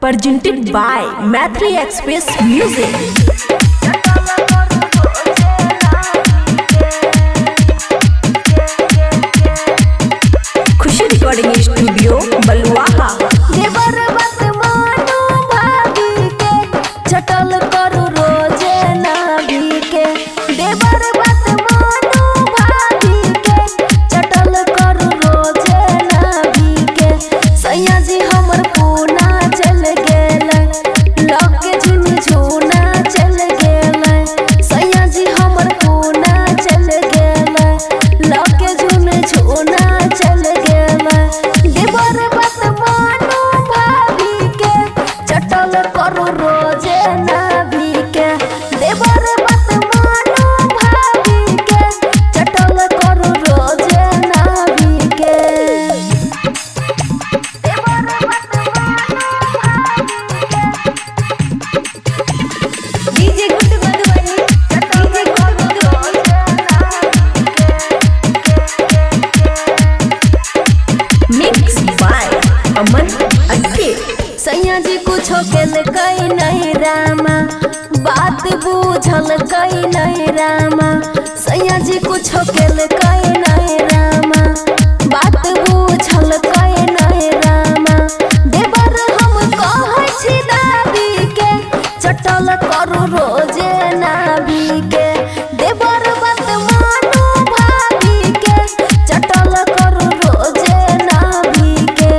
presented by Mathri Express Music. Khushi recording studio Baluaha. देवर बात मानो भाभी के चटल करू रोजे नाभी के। देवर बात मानो भाभी के चटल करू रोजे नाभी के। सैया जी हमर पूना चल गेलै लके झुनझुना चल गेलै। सैया जी हमर पूना चल गेलै लके झुनझुना चल गेलै। देवर बात मानो भाभी के चटल करू रोजे नाभी के। देवर बात मानो भाभी के चटल करू रोजे नाभी के। देवर बात मानो भाभी के। DJ good Madhubani DJ good Madhubani mix by Aman Akke. सैया जी कुछो केल कई नहीं रामा बात बूझल कई नहीं रामा। सैया जी कुछो केल कई नहीं रामा बात बूझल कई नहीं रामा। देवर हम कहै छी दाबी के चटल करू रोजे नाभी के। देवर बात मानो भाभी के चटल करू रोजे नाभी के।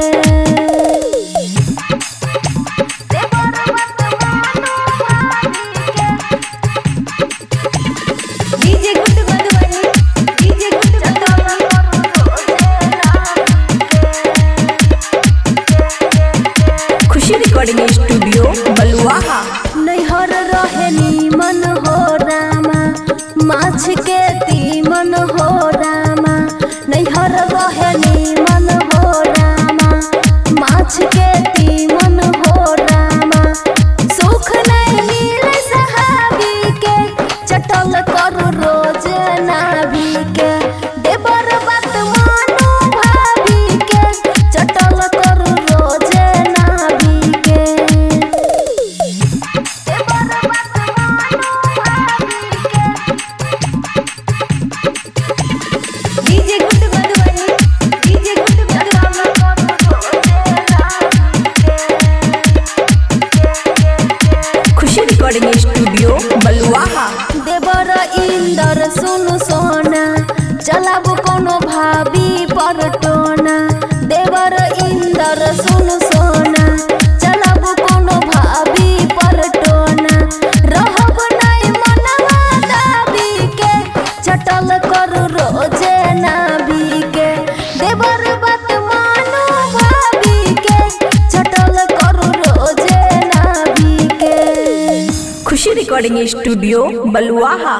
देवर बात मानो भाभी के। DJ good Madhubani DJ good चटल करू रोजे नाभी के। Khushi recording studio Baluaha. नैहर रहे नीमन हो रामा माछ के तीमन हो रामा। नैहर रहे नीमन हो रामा माछ के तीमन हो रामा। सुख नहीं मिले सहाबी के चटल करू रोज नाभी के। देवर बात मानो भाभी के चटल करू रोज नाभी के। देवर बात मानो भाभी के। DJ good Madhubani DJ good Madhubani. Khushi recording studio Baluaha. देवर इंदर सुनु सोना चलाबू कोनो भाभी पर टोना। देवर इंदर सुनु सोना चलाबू कोनो भाभी पर टोना। रहब नहीं मनवा दाबी के चटल करू रोजे नाभी के। देवर बात मानो भाभी के चटल करू रोजे नाभी के। खुशी रिकॉर्डिंग स्टूडियो बलुआहा।